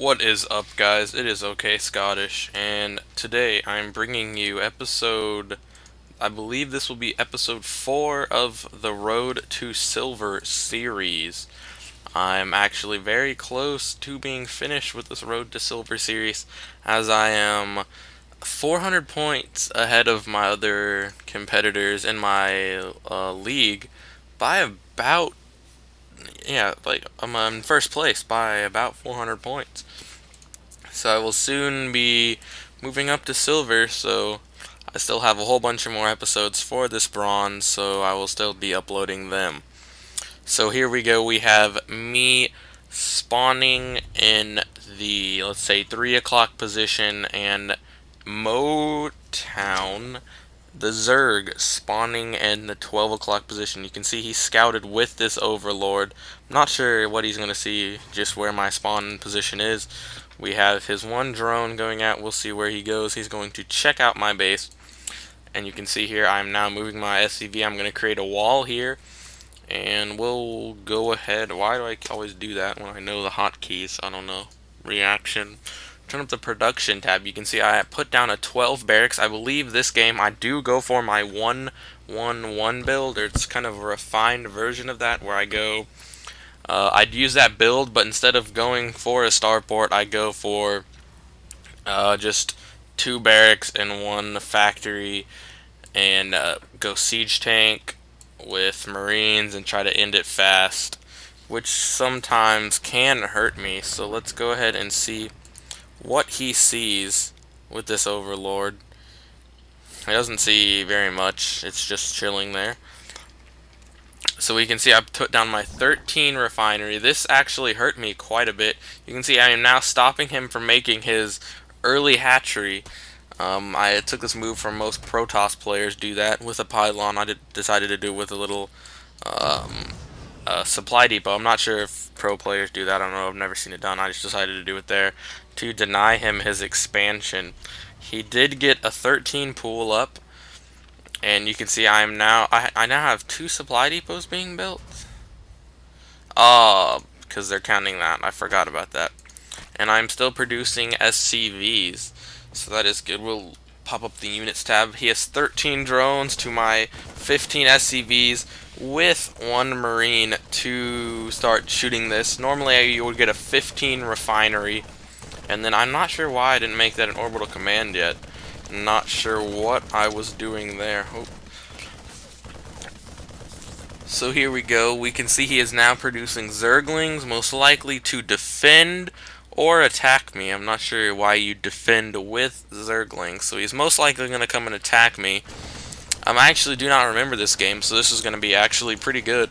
What is up, guys? It is OKScottish, and today I'm bringing you I believe this will be episode 4 of the Road to Silver series. I'm actually very close to being finished with this Road to Silver series, as I am 400 points ahead of my other competitors in my league by about I'm in first place by about 400 points. So I will soon be moving up to silver, so I still have a whole bunch of more episodes for this bronze, so I will still be uploading them. So here we go, we have me spawning in the, let's say, 3 o'clock position, and Motown, the Zerg, spawning in the 12 o'clock position. You can see he scouted with this Overlord. I'm not sure what he's going to see, just where my spawn position is. We have his one drone going out. We'll see where he goes. He's going to check out my base. And you can see here I'm now moving my SCV. I'm going to create a wall here. And we'll go ahead. Why do I always do that when I know the hotkeys? I don't know. Reaction. Turn up the production tab. You can see I put down a 12 barracks. I believe this game I do go for my 1-1-1 build, or it's kind of a refined version of that where I go. I'd use that build, but instead of going for a starport, I go for just 2 barracks and 1 factory, and go siege tank with marines and try to end it fast, which sometimes can hurt me. So let's go ahead and see what he sees with this Overlord. He doesn't see very much, it's just chilling there. So we can see I put down my 13 refinery. This actually hurt me quite a bit. You can see I am now stopping him from making his early hatchery. I took this move from most Protoss players do that with a pylon. I decided to do it with a little supply depot. I'm not sure if pro players do that. I don't know. I've never seen it done. I just decided to do it there to deny him his expansion. He did get a 13 pool up, and you can see I now have 2 supply depots being built. Because they're counting that. I forgot about that. And I'm still producing SCVs, so that is good. We'll pop up the units tab. He has 13 drones to my 15 SCVs with 1 marine to start shooting this. Normally you would get a 15 refinery, and then I'm not sure why I didn't make that an orbital command yet. Not sure what I was doing there. Oh. So here we go. We can see he is now producing Zerglings, most likely to defend or attack me. I'm not sure why you defend with Zerglings. So he's most likely going to come and attack me. I actually do not remember this game, so this is going to be actually pretty good.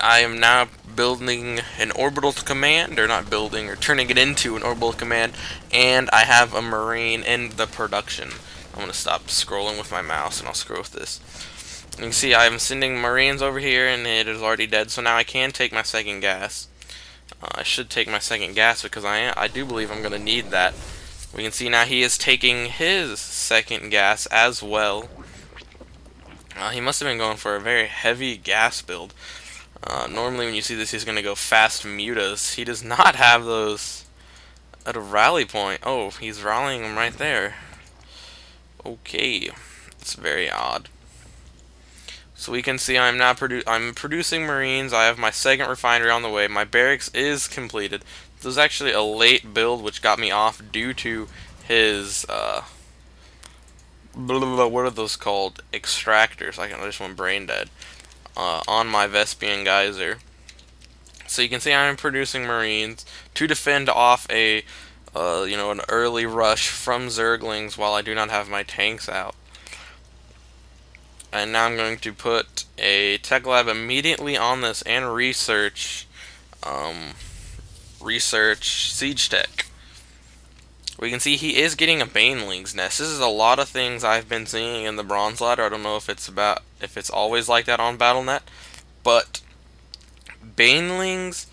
I am now building an orbital command, or not building, or turning it into an orbital command, and I have a marine in the production. I'm going to stop scrolling with my mouse, and I'll scroll with this. You can see I'm sending marines over here, and it is already dead, so now I can take my second gas. I should take my second gas because I do believe I'm going to need that. We can see now he is taking his second gas as well. He must have been going for a very heavy gas build. Normally when you see this, he's going to go fast mutas. He does not have those at a rally point. Oh, he's rallying them right there. Okay, it's very odd. So we can see I'm now producing marines. I have my second refinery on the way. My barracks is completed. This was actually a late build, which got me off due to his what are those called? Extractors. I just went brain dead on my Vespian Geyser. So you can see I'm producing marines to defend off a an early rush from Zerglings while I do not have my tanks out. And now I'm going to put a tech lab immediately on this and research siege tech. We can see he is getting a Baneling's nest. This is a lot of things I've been seeing in the bronze ladder. I don't know if it's always like that on Battle.net, but Banelings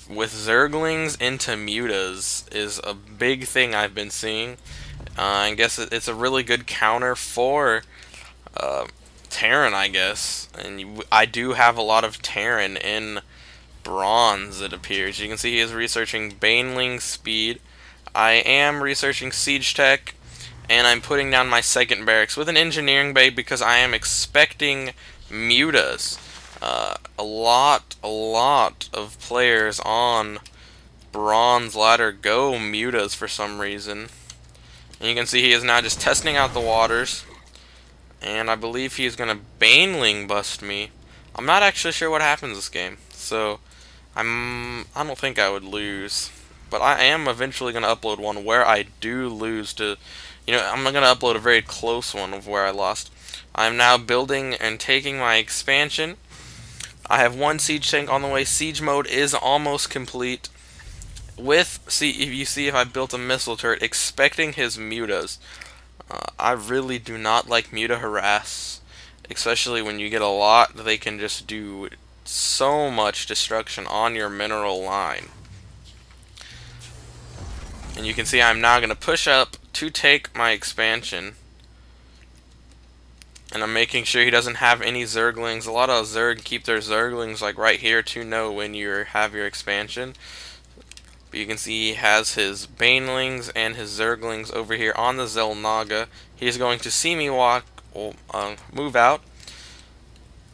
with Zerglings into mutas is a big thing I've been seeing. I guess it's a really good counter for Terran, I guess, and I do have a lot of Terran in bronze, it appears. You can see he is researching Baneling speed. I am researching siege tech, and I'm putting down my second barracks with an engineering bay because I am expecting mutas. A lot of players on bronze ladder go mutas for some reason. And you can see he is now just testing out the waters. And I believe he's going to baneling bust me. I'm not actually sure what happens this game. So, I don't think I would lose. But I am eventually going to upload one where I do lose to... I'm going to upload a very close one of where I lost. I'm now building and taking my expansion. I have one siege tank on the way. Siege mode is almost complete. If I built a missile turret expecting his mutas. I really do not like muta harass, especially when you get a lot. They can just do so much destruction on your mineral line. And you can see I'm now going to push up to take my expansion. And I'm making sure he doesn't have any zerglings. A lot of zerg keep their zerglings like right here to know when you have your expansion. But you can see he has his banelings and his zerglings over here on the Zelnaga. He's going to see me move out.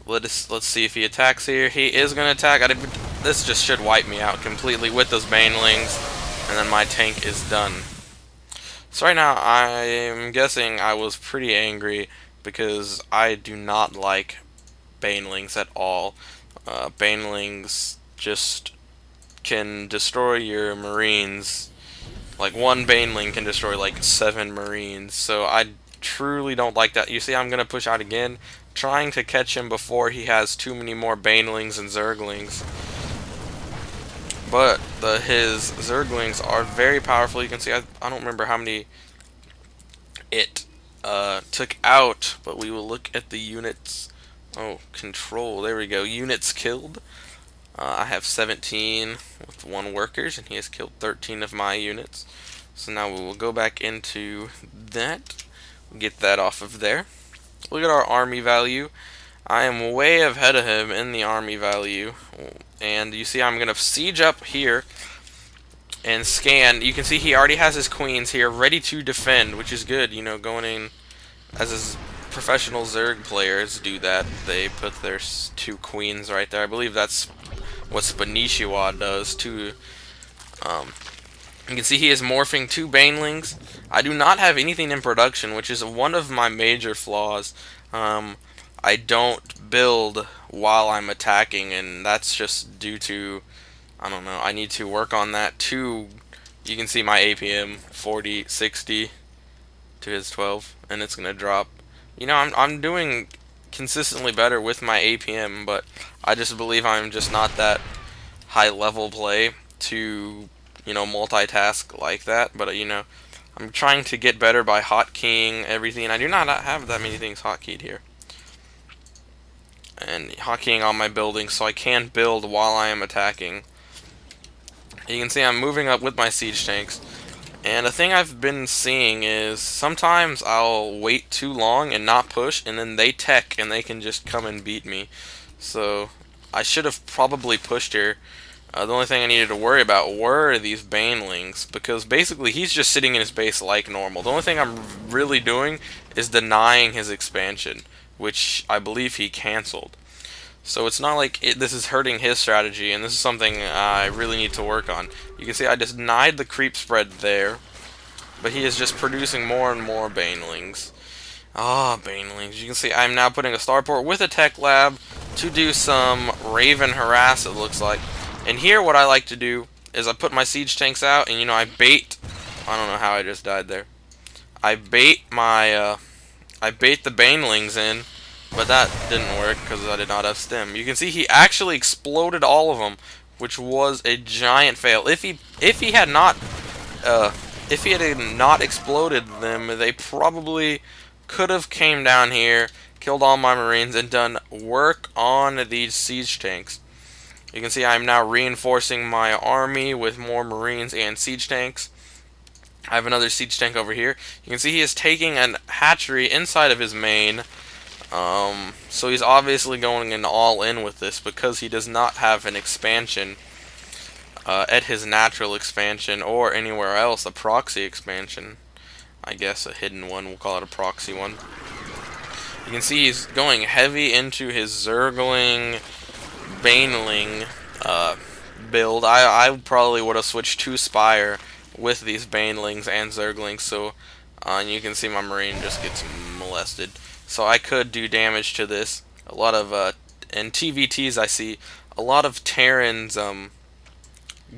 Let's see if he attacks here. He is going to attack. This just should wipe me out completely with those banelings, and then my tank is done. So right now I'm guessing I was pretty angry because I do not like banelings at all. Banelings just can destroy your marines. Like one baneling can destroy like 7 marines, so I truly don't like that. You see, I'm gonna push out again, trying to catch him before he has too many more banelings and zerglings. But his zerglings are very powerful. You can see I don't remember how many it took out, but we will look at the units. Oh, control, there we go, units killed. I have 17 with 1 workers, and he has killed 13 of my units. So now we will go back into that, get that off of there. Look at our army value. I am way ahead of him in the army value. And you see I'm going to siege up here and scan. You can see he already has his queens here ready to defend, which is good. You know, going in as his professional Zerg players do that. They put their 2 queens right there. I believe that's what Spanishiwa does too. You can see he is morphing 2 banelings. I do not have anything in production, which is one of my major flaws. I don't build while I'm attacking, and that's just due to, I don't know, I need to work on that too. You can see my APM 40, 60 to his 12, and it's gonna drop. You know, I'm doing consistently better with my APM, but I just believe I'm just not that high level play to, you know, multitask like that. But you know, I'm trying to get better by hotkeying everything. I do not have that many things hotkeyed here, and hotkeying on my buildings so I can build while I am attacking. You can see I'm moving up with my siege tanks. And a thing I've been seeing is sometimes I'll wait too long and not push, and then they tech and they can just come and beat me. So I should have probably pushed here. The only thing I needed to worry about were these banelings, because basically he's just sitting in his base like normal. The only thing I'm really doing is denying his expansion, which I believe he cancelled. So it's not like this is hurting his strategy, and this is something I really need to work on. You can see I just denied the creep spread there, but he is just producing more and more banelings. Ah, banelings. You can see I'm now putting a starport with a tech lab to do some Raven harass, it looks like. And here what I like to do is I put my siege tanks out, and you know, I bait. I don't know how I just died there. I bait my I bait the banelings in. But that didn't work because I did not have stem. You can see he actually exploded all of them, which was a giant fail. If he had not exploded them, they probably could have came down here, killed all my marines, and done work on these siege tanks. You can see I'm now reinforcing my army with more marines and siege tanks. I have another siege tank over here. You can see he is taking a hatchery inside of his main. So he's obviously going in all in with this because he does not have an expansion. at his natural expansion or anywhere else, a proxy expansion. I guess a hidden one, we'll call it a proxy one. You can see he's going heavy into his Zergling, Baneling build. I probably would have switched to Spire with these Banelings and Zerglings, so and you can see my Marine just gets molested. So I could do damage to this. A lot of in TVTs I see a lot of Terrans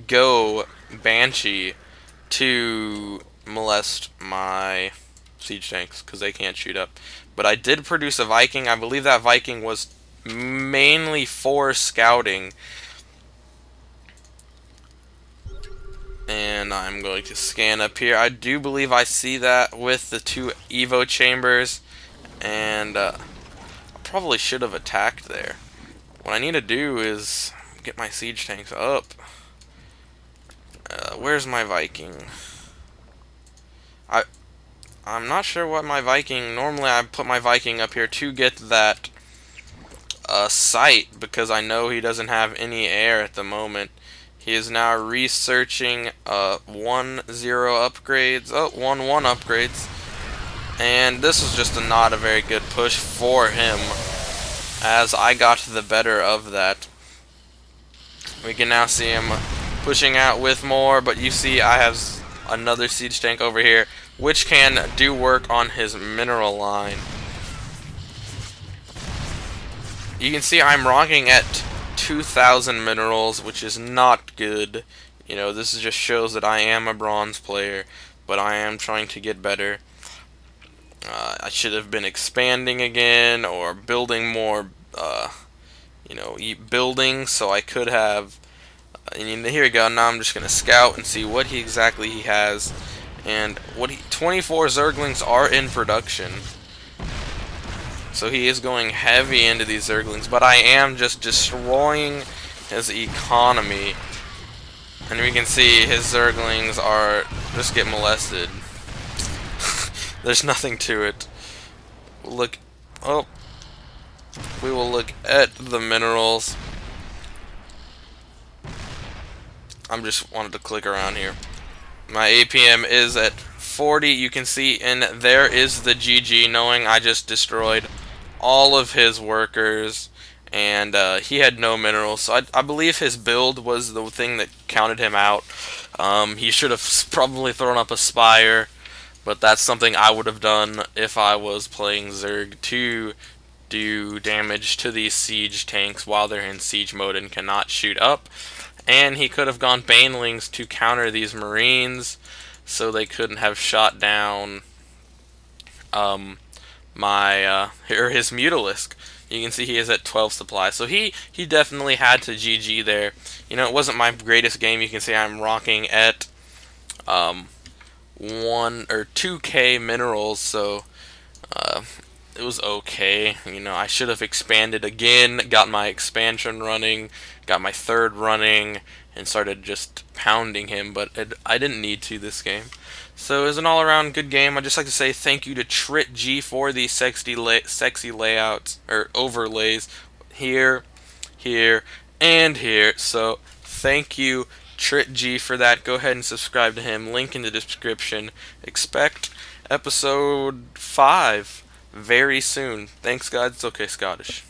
go Banshee to molest my siege tanks because they can't shoot up. But I did produce a Viking. I believe that Viking was mainly for scouting. And I'm going to scan up here. I do believe I see that with the 2 Evo chambers. And I probably should have attacked there. What I need to do is get my siege tanks up. Where's my Viking? I'm not sure what my Viking... Normally I put my Viking up here to get that sight, because I know he doesn't have any air at the moment. He is now researching 1-0 upgrades. Oh, 1-1 upgrades. And this was just not a very good push for him, as I got the better of that. We can now see him pushing out with more, but you see I have another siege tank over here, which can do work on his mineral line. You can see I'm rocking at 2,000 minerals, which is not good. You know, this just shows that I am a bronze player, but I am trying to get better. I should have been expanding again, or building more, you know, buildings, so I could have. And here we go. Now I'm just gonna scout and see what exactly he has, and 24 Zerglings are in production. So he is going heavy into these Zerglings, but I am just destroying his economy. And we can see his Zerglings are just get molested. There's nothing to it. Look, oh, we will look at the minerals. I'm just wanted to click around here. My APM is at 40. You can see, and there is the GG, knowing I just destroyed all of his workers, and he had no minerals. So I believe his build was the thing that counted him out. He should have probably thrown up a Spire, but that's something I would have done if I was playing Zerg to do damage to these siege tanks while they're in siege mode and cannot shoot up. And he could have gone Banelings to counter these Marines, so they couldn't have shot down his Mutalisk. You can see he is at 12 supply, so he definitely had to GG there. You know, it wasn't my greatest game. You can see I'm rocking at 1 or 2k minerals, so it was okay. You know, I should have expanded again, got my expansion running, got my 3rd running, and started just pounding him, but I didn't need to this game. So it was an all-around good game. I'd just like to say thank you to TvZ for these sexy layouts, or overlays, here, here, and here. So thank you, TvZ, for that. Go ahead and subscribe to him. Link in the description. Expect episode 5 very soon. Thanks, guys. It's OKScottish.